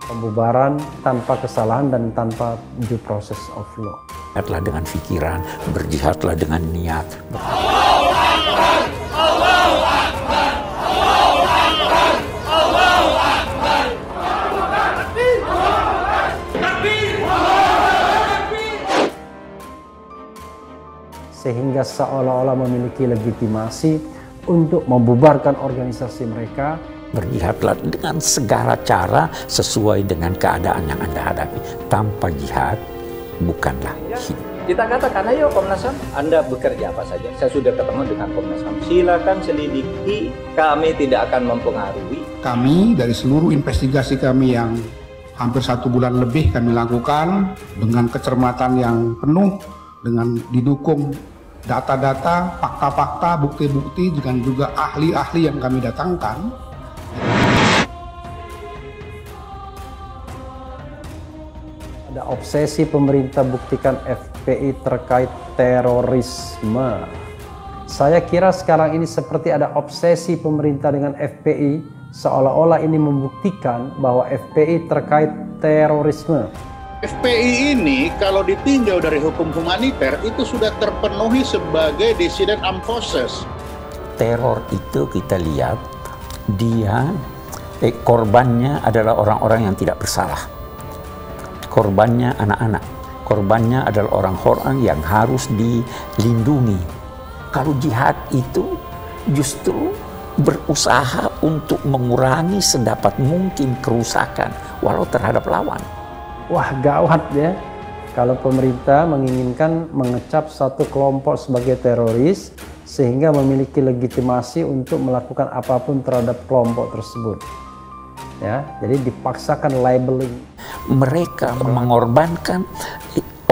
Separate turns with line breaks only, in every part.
Pembubaran tanpa kesalahan dan tanpa due process of law.
Berjihadlah dengan pikiran, berjihadlah dengan niat.
Sehingga seolah-olah memiliki legitimasi untuk membubarkan organisasi mereka.
Berjihadlah dengan segala cara sesuai dengan keadaan yang Anda hadapi. Tanpa jihad, bukanlah hidup.
Kita katakan, ayo Komnas HAM, Anda bekerja apa saja. Saya sudah ketemu dengan Komnas HAM. Silakan selidiki, kami tidak akan mempengaruhi.
Kami dari seluruh investigasi kami yang hampir 1 bulan lebih kami lakukan dengan kecermatan yang penuh, dengan didukung data-data, fakta-fakta, bukti-bukti, dengan juga ahli-ahli yang kami datangkan.
Ada obsesi pemerintah buktikan FPI terkait terorisme. Saya kira sekarang ini seperti ada obsesi pemerintah dengan FPI, seolah-olah ini membuktikan bahwa FPI terkait terorisme.
FPI ini kalau ditinjau dari hukum humaniter itu sudah terpenuhi sebagai dissident armed forces.
Teror itu kita lihat, korbannya adalah orang-orang yang tidak bersalah. Korbannya anak-anak, korbannya adalah orang-orang yang harus dilindungi. Kalau jihad itu justru berusaha untuk mengurangi sedapat mungkin kerusakan walau terhadap lawan.
Wah, gawat ya. Kalau pemerintah menginginkan mengecap satu kelompok sebagai teroris sehingga memiliki legitimasi untuk melakukan apapun terhadap kelompok tersebut. Ya, jadi dipaksakan labeling.
Mereka mengorbankan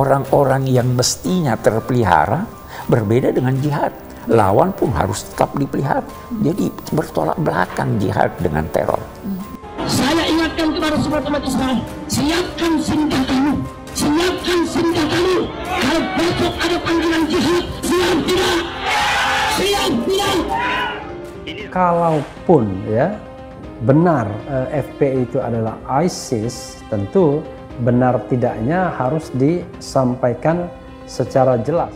orang-orang yang mestinya terpelihara, berbeda dengan jihad. Lawan pun harus tetap dipelihara. Jadi bertolak belakang jihad dengan teror.
Saya ingatkan kepada semua umat Islam, siapkan senjatamu, siapkan senjatamu. Kalau besok ada panggilan jihad, siap tidak? Siap tidak?
Kalaupun ya benar FPI itu adalah ISIS, tentu benar tidaknya harus disampaikan secara jelas.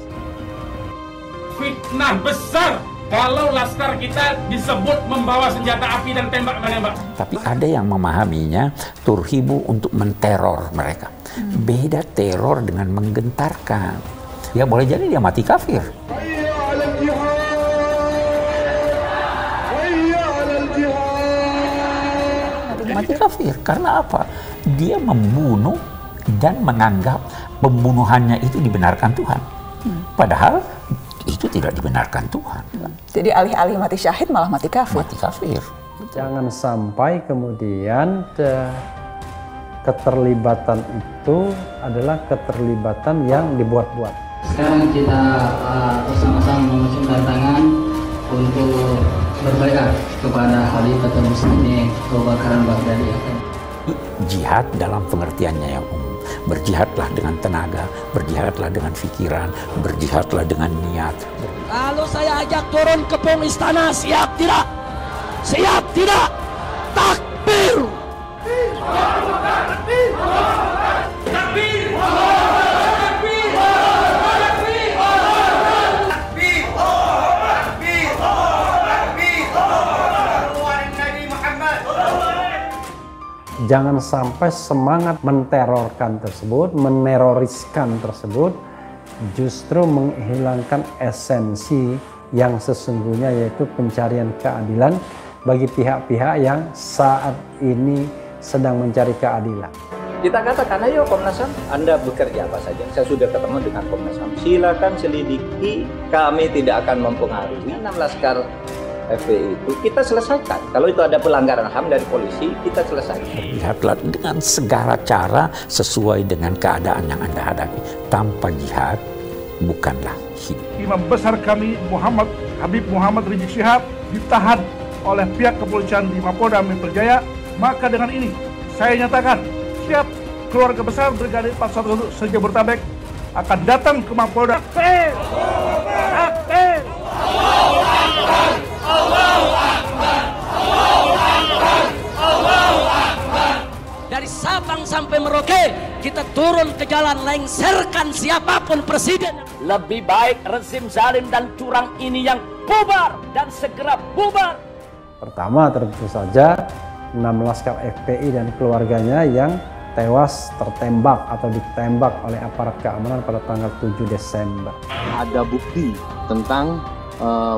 Fitnah besar kalau laskar kita disebut membawa senjata api dan tembak-menembak.
Tapi ada yang memahaminya turhibu untuk menteror mereka. Beda teror dengan menggentarkan. Ya boleh jadi dia mati kafir. Mati kafir karena apa? Dia membunuh dan menganggap pembunuhannya itu dibenarkan Tuhan. Padahal itu tidak dibenarkan Tuhan.
Jadi alih-alih mati syahid malah mati kafir.
Mati kafir.
Jangan sampai kemudian keterlibatan itu adalah keterlibatan yang dibuat-buat.
Sekarang kita bersama-sama mengusungkan tangan untuk berbaikat kepada Khalifatul Muslimin Abu Bakar Al-Baghdadi.
Jihad dalam pengertiannya yang umum. Berjihadlah dengan tenaga, berjihadlah dengan pikiran, berjihadlah dengan niat.
Kalau saya ajak turun ke pung istana, siap tidak? Siap tidak? Takbir!
Jangan sampai semangat menterorkan tersebut, meneroriskan tersebut, justru menghilangkan esensi yang sesungguhnya, yaitu pencarian keadilan bagi pihak-pihak yang saat ini sedang mencari keadilan.
Kita katakan, ayo Komnas HAM, Anda bekerja apa saja. Saya sudah ketemu dengan Komnas HAM. Silakan selidiki, kami tidak akan mempengaruhi. 6 laskar FPI itu kita selesaikan. Kalau itu ada pelanggaran HAM dari polisi, kita selesaikan.
Berjihadlah dengan segala cara sesuai dengan keadaan yang Anda hadapi. Tanpa jihad, bukanlah hidup.
Imam besar kami Habib Muhammad Rizik Syihab ditahan oleh pihak kepolisian di Mapolda Metro Jaya. Maka dengan ini saya nyatakan siap keluarga besar Brigadir 41 se-Jabodetabek akan datang ke Mapolda.
Dari Sabang melengsarkan siapapun presiden. Lebih baik rezim zalim dan curang ini yang bubar dan segera bubar.
Pertama, tentu saja 6 laskar FPI dan keluarganya yang tewas tertembak atau ditembak oleh aparat keamanan pada tanggal 7 Desember.
Ada bukti tentang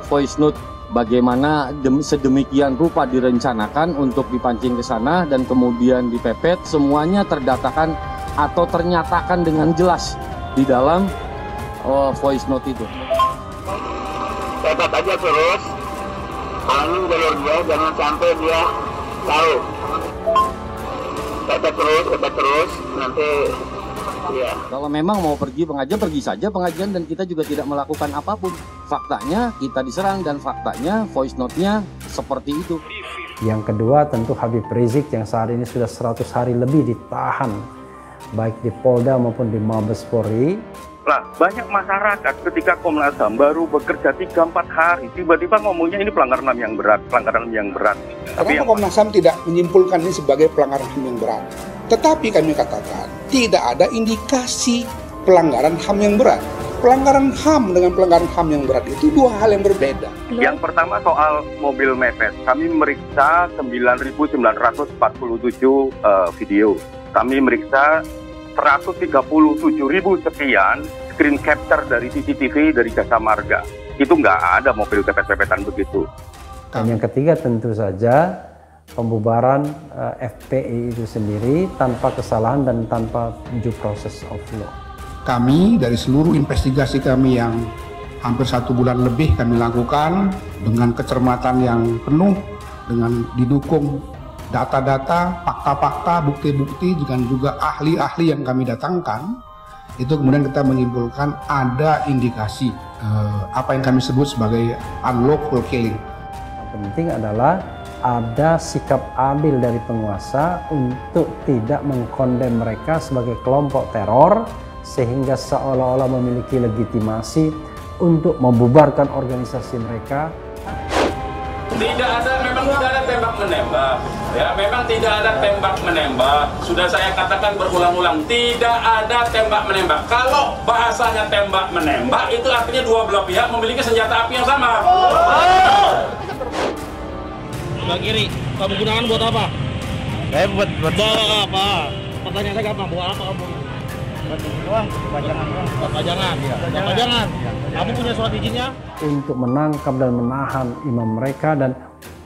voice note bagaimana sedemikian rupa direncanakan untuk dipancing ke sana dan kemudian dipepet, semuanya terdatakan atau ternyatakan dengan jelas di dalam voice note itu.
Pepet aja terus, halangin jalur dia, jangan sampai dia tahu. Pepet terus, nanti ya.
Kalau memang mau pergi pengajian, pergi saja pengajian dan kita juga tidak melakukan apapun. Faktanya kita diserang dan faktanya voice note-nya seperti itu.
Yang kedua tentu Habib Rizik yang saat ini sudah 100 hari lebih ditahan baik di Polda maupun di Mabes Polri.
Nah, banyak masyarakat ketika Komnas HAM baru bekerja 3-4 hari, tiba-tiba ngomongnya ini pelanggaran HAM yang berat, pelanggaran HAM yang berat.
Kenapa Komnas HAM tidak menyimpulkan ini sebagai pelanggaran HAM yang berat? Tetapi kami katakan, tidak ada indikasi pelanggaran HAM yang berat. Pelanggaran HAM dengan pelanggaran HAM yang berat itu dua hal yang berbeda.
Yang pertama soal mobil mepet, kami meriksa 9.947 video. Kami meriksa 137.000 sekian screen capture dari CCTV dari Jasa Marga. Itu nggak ada mobil pepet-pepetan begitu.
Dan yang ketiga tentu saja pembubaran FPI itu sendiri tanpa kesalahan dan tanpa due process of law.
Kami dari seluruh investigasi kami yang hampir 1 bulan lebih kami lakukan dengan kecermatan yang penuh, dengan didukung data-data, fakta-fakta, bukti-bukti, dengan juga ahli-ahli yang kami datangkan, itu kemudian kita menyimpulkan ada indikasi apa yang kami sebut sebagai unlawful killing.
Yang penting adalah ada sikap adil dari penguasa untuk tidak mengkondem mereka sebagai kelompok teror sehingga seolah-olah memiliki legitimasi untuk membubarkan organisasi mereka.
Memang tidak ada tembak menembak. Ya, memang tidak ada tembak menembak. Sudah saya katakan berulang-ulang, tidak ada tembak menembak. Kalau bahasanya tembak menembak, itu artinya dua belah pihak memiliki senjata api yang sama.
Sebelah kiri, kamu gunakan buat apa? Buat apa? Pertanyaan saya gampang, buat apa kamu? Buat pajangan. Pajangan. Kamu punya surat izinnya?
Untuk menangkap dan menahan imam mereka dan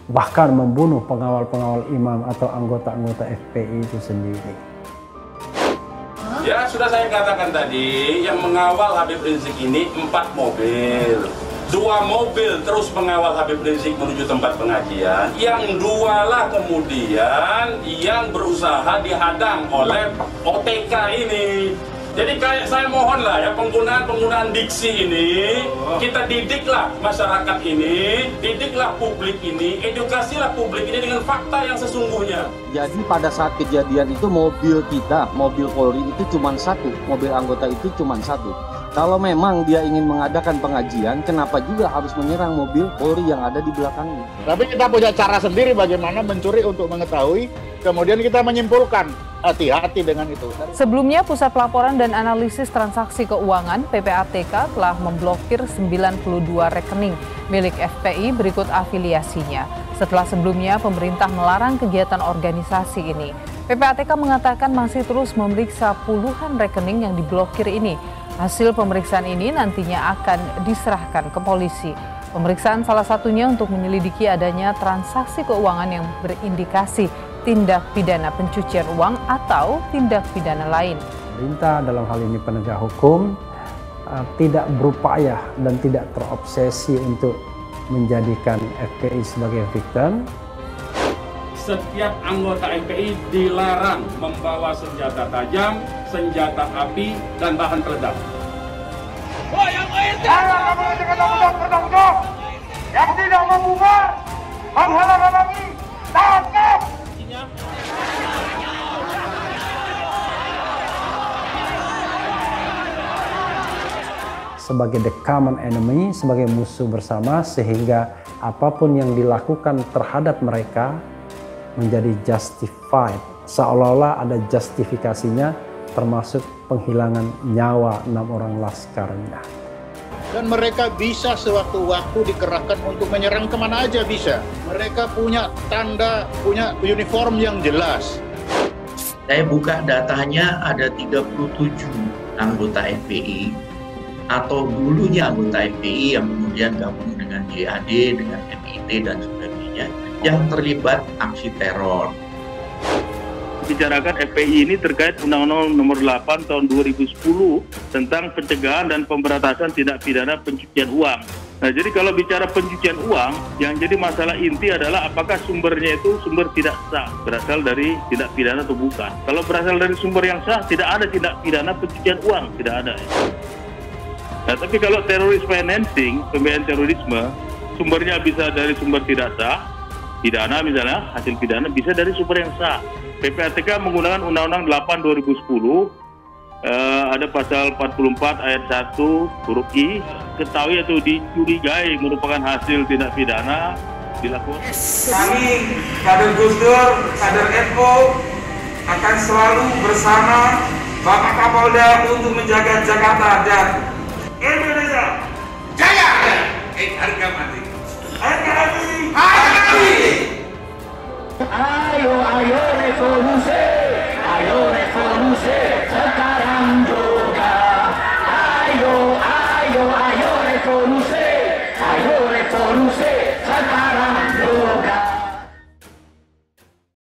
bahkan membunuh pengawal-pengawal imam atau anggota-anggota FPI itu sendiri.
Ya, sudah saya katakan tadi, yang mengawal Habib Rizik ini 4 mobil. 2 mobil terus mengawal Habib Rizik menuju tempat pengajian. Yang 2 lah kemudian yang berusaha dihadang oleh OTK ini. Jadi kayak saya mohon lah ya, penggunaan diksi ini, kita didiklah masyarakat ini, didiklah publik ini, edukasilah publik ini dengan fakta yang sesungguhnya.
Jadi pada saat kejadian itu mobil kita, mobil Polri itu cuma 1, mobil anggota itu cuma 1. Kalau memang dia ingin mengadakan pengajian, kenapa juga harus menyerang mobil Polri yang ada di belakangnya?
Tapi kita punya cara sendiri bagaimana mencuri untuk mengetahui, kemudian kita menyimpulkan. Hati-hati dengan itu.
Sebelumnya, Pusat Pelaporan dan Analisis Transaksi Keuangan (PPATK) telah memblokir 92 rekening milik FPI berikut afiliasinya. Setelah sebelumnya pemerintah melarang kegiatan organisasi ini. PPATK mengatakan masih terus memeriksa puluhan rekening yang diblokir ini. Hasil pemeriksaan ini nantinya akan diserahkan ke polisi. Pemeriksaan salah satunya untuk menyelidiki adanya transaksi keuangan yang berindikasi tindak pidana pencucian uang atau tindak pidana lain.
Pemerintah dalam hal ini penegak hukum tidak berupaya dan tidak terobsesi untuk menjadikan FPI sebagai victim.
Setiap anggota FPI dilarang membawa senjata tajam, senjata api, dan bahan peledak.
Yang tidak membubar, menghalang-halangi, tangkap!
Sebagai the common enemy, sebagai musuh bersama, sehingga apapun yang dilakukan terhadap mereka menjadi justified, seolah-olah ada justifikasinya termasuk penghilangan nyawa 6 orang laskarnya.
Dan mereka bisa sewaktu-waktu dikerahkan untuk menyerang kemana aja bisa. Mereka punya tanda, punya uniform yang jelas.
Saya buka datanya ada 37 anggota FPI atau dulunya anggota FPI yang kemudian gabung dengan JAD, dengan MIT dan sebagainya yang terlibat aksi teror.
Bicarakan FPI ini terkait Undang-Undang Nomor 8 Tahun 2010 tentang pencegahan dan pemberantasan tindak pidana pencucian uang. Nah, jadi kalau bicara pencucian uang, yang jadi masalah inti adalah apakah sumbernya itu sumber tidak sah, berasal dari tindak pidana atau bukan. Kalau berasal dari sumber yang sah, tidak ada tindak pidana pencucian uang, tidak ada. Nah, tapi kalau teroris financing, pembiayaan terorisme, sumbernya bisa dari sumber tidak sah, pidana misalnya, hasil pidana bisa dari sumber yang sah. PPATK menggunakan Undang-Undang 8 2010, ada pasal 44 ayat 1 huruf I, ketahui atau dicurigai merupakan hasil tindak pidana dilakukan.
Kami, kader Gus Dur, kader NU, akan selalu bersama Bapak Kapolda untuk menjaga Jakarta dan Indonesia. Jaya! Harga mati. Harga mati. Harga mati.
Ayo revolusi.